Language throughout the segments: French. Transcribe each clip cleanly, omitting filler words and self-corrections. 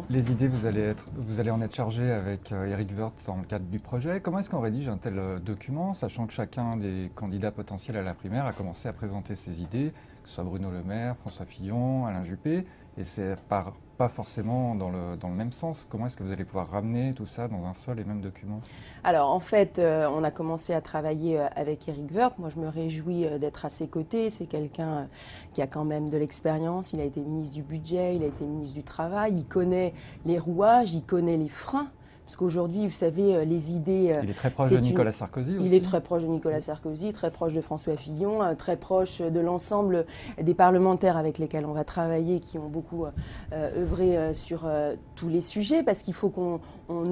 Les idées, vous allez en être chargé avec Eric Woerth dans le cadre du projet. Comment est-ce qu'on rédige un tel document, sachant que chacun des candidats potentiels à la primaire a commencé à présenter ses idées, que ce soit Bruno Le Maire, François Fillon, Alain Juppé, et c'est pas forcément dans le même sens. Comment est-ce que vous allez pouvoir ramener tout ça dans un seul et même document? Alors en fait, on a commencé à travailler avec Eric Woerth. Moi, je me réjouis d'être à ses côtés. C'est quelqu'un qui a quand même de l'expérience. Il a été ministre du Budget, il a été ministre du Travail. Il connaît les rouages, il connaît les freins. Parce qu'aujourd'hui, vous savez, les idées... Il est très proche de Nicolas Sarkozy aussi. Il est très proche de Nicolas Sarkozy, très proche de François Fillon, très proche de l'ensemble des parlementaires avec lesquels on va travailler, qui ont beaucoup œuvré sur tous les sujets, parce qu'il faut qu'on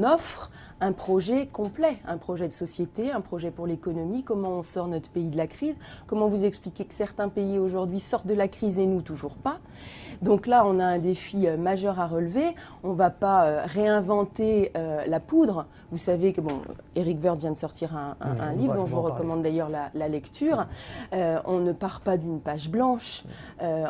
offre un projet complet, un projet de société, un projet pour l'économie, comment on sort notre pays de la crise, comment vous expliquer que certains pays aujourd'hui sortent de la crise et nous toujours pas. Donc là, on a un défi majeur à relever. On ne va pas réinventer la poudre. Vous savez que Eric Woerth vient de sortir un livre dont je vous recommande d'ailleurs la lecture. On ne part pas d'une page blanche.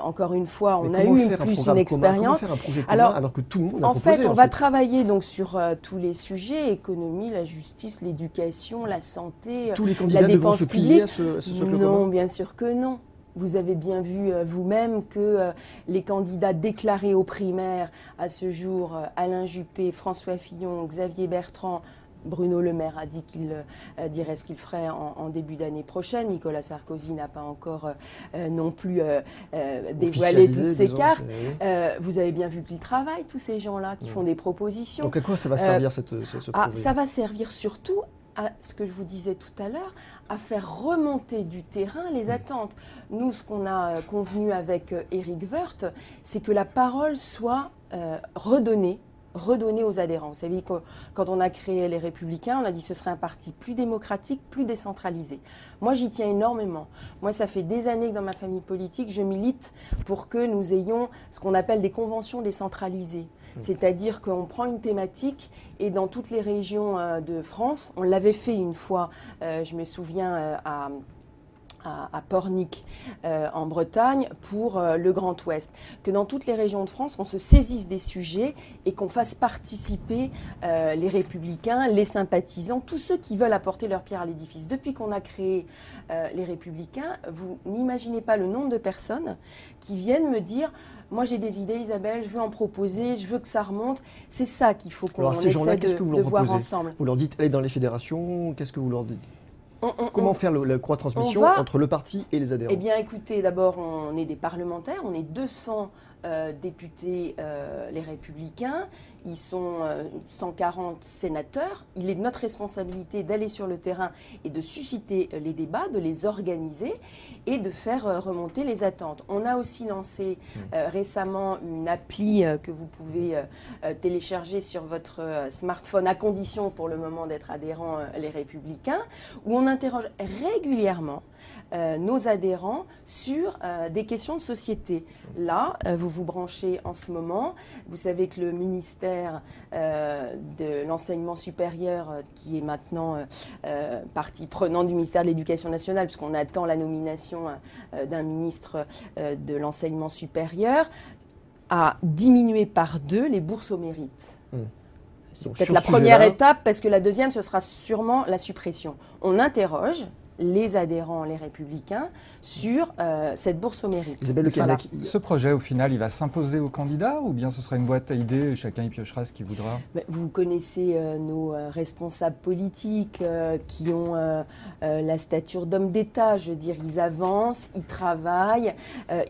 Encore une fois, on a eu une expérience. Alors que tout le monde a proposé, en fait, on va travailler donc sur tous les sujets, économie, la justice, l'éducation, la santé, tous les candidats la dépense publique. À ce socle non, commun. bien sûr que non. Vous avez bien vu vous-même que les candidats déclarés aux primaires à ce jour, Alain Juppé, François Fillon, Xavier Bertrand, Bruno Le Maire a dit qu'il dirait ce qu'il ferait en début d'année prochaine. Nicolas Sarkozy n'a pas encore non plus dévoilé toutes ses cartes. Vous avez bien vu qu'ils travaillent, tous ces gens-là, qui font des propositions. Donc à quoi ça va servir ce projet? Ça va servir surtout à ce que je vous disais tout à l'heure, à faire remonter du terrain les attentes. Nous, ce qu'on a convenu avec Eric Woerth, c'est que la parole soit redonnée aux adhérents. Vous savez, quand on a créé les Républicains, on a dit que ce serait un parti plus démocratique, plus décentralisé. Moi, j'y tiens énormément. Moi, ça fait des années que dans ma famille politique, je milite pour que nous ayons ce qu'on appelle des conventions décentralisées. C'est-à-dire qu'on prend une thématique et dans toutes les régions de France, on l'avait fait une fois, je me souviens, à Pornic en Bretagne pour le Grand Ouest, que dans toutes les régions de France, on se saisisse des sujets et qu'on fasse participer les républicains, les sympathisants, tous ceux qui veulent apporter leur pierre à l'édifice. Depuis qu'on a créé les républicains, vous n'imaginez pas le nombre de personnes qui viennent me dire moi j'ai des idées Isabelle, je veux en proposer, je veux que ça remonte. C'est ça qu'il faut qu'on essaie de voir ensemble. Vous leur dites allez dans les fédérations, qu'est-ce que vous leur dites? Comment faire la croix-transmission entre le parti et les adhérents? Eh bien, écoutez, d'abord, on est des parlementaires, on est 200 députés, les Républicains, ils sont 140 sénateurs. Il est de notre responsabilité d'aller sur le terrain et de susciter les débats, de les organiser et de faire remonter les attentes. On a aussi lancé récemment une appli que vous pouvez télécharger sur votre smartphone, à condition pour le moment d'être adhérent les Républicains, où on interroge régulièrement nos adhérents sur des questions de société. Là, vous vous branchez en ce moment. Vous savez que le ministère de l'enseignement supérieur, qui est maintenant partie prenante du ministère de l'Éducation nationale, puisqu'on attend la nomination d'un ministre de l'enseignement supérieur, a diminué par 2 les bourses au mérite. C'est peut-être la première étape, parce que la deuxième, ce sera sûrement la suppression. On interroge les adhérents, les républicains, sur cette bourse au mérite. Voilà. Ce projet, au final, il va s'imposer aux candidats ou bien ce sera une boîte à idées et chacun y piochera ce qu'il voudra? Vous connaissez nos responsables politiques qui ont la stature d'hommes d'État. Je veux dire, ils avancent, ils travaillent,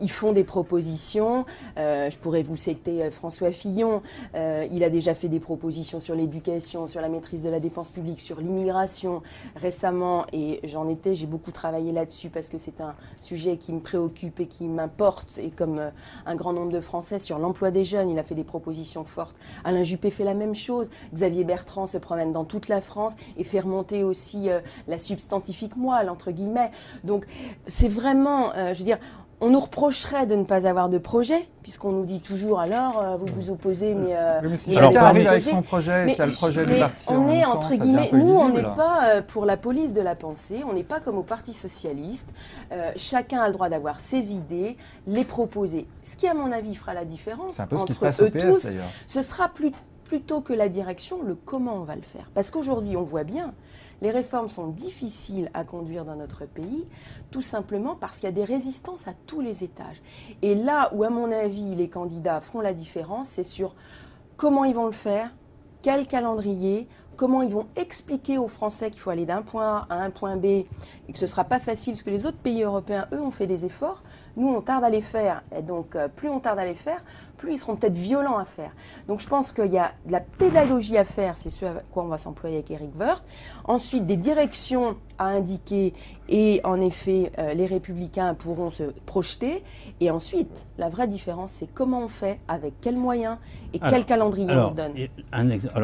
ils font des propositions. Je pourrais vous citer François Fillon. Il a déjà fait des propositions sur l'éducation, sur la maîtrise de la dépense publique, sur l'immigration récemment, et j'ai beaucoup travaillé là-dessus parce que c'est un sujet qui me préoccupe et qui m'importe, et comme un grand nombre de Français, sur l'emploi des jeunes, il a fait des propositions fortes. Alain Juppé fait la même chose. Xavier Bertrand se promène dans toute la France et fait remonter aussi la substantifique moelle, entre guillemets. Donc c'est vraiment, je veux dire, On nous reprocherait de ne pas avoir de projet, puisqu'on nous dit toujours alors vous vous opposez, mais oui, mais si vous chacun n'avez pas de arrive avec projet. son projet et Mais qu'il y a le projet du mais parti en on même est temps, entre ça devient guillemets, un peu nous on n'est illisible. pas pour la police de la pensée, on n'est pas comme au Parti socialiste. Chacun a le droit d'avoir ses idées, les proposer. Ce qui à mon avis fera la différence C'est un peu ce qui se entre passe au eux PS tous, d'ailleurs. ce sera plutôt que la direction, le comment on va le faire. Parce qu'aujourd'hui on voit bien, les réformes sont difficiles à conduire dans notre pays, tout simplement parce qu'il y a des résistances à tous les étages. Et là où, à mon avis, les candidats feront la différence, c'est sur comment ils vont le faire, quel calendrier, comment ils vont expliquer aux Français qu'il faut aller d'un point A à un point B et que ce ne sera pas facile, parce que les autres pays européens, eux, ont fait des efforts. Nous, on tarde à les faire. Et donc, plus on tarde à les faire, plus ils seront peut-être violents à faire. Donc je pense qu'il y a de la pédagogie à faire, c'est ce à quoi on va s'employer avec Éric Woerth. Ensuite, des directions à indiquer et en effet, les Républicains pourront se projeter. Et ensuite, la vraie différence, c'est comment on fait, avec quels moyens et quel calendrier on se donne. Alors,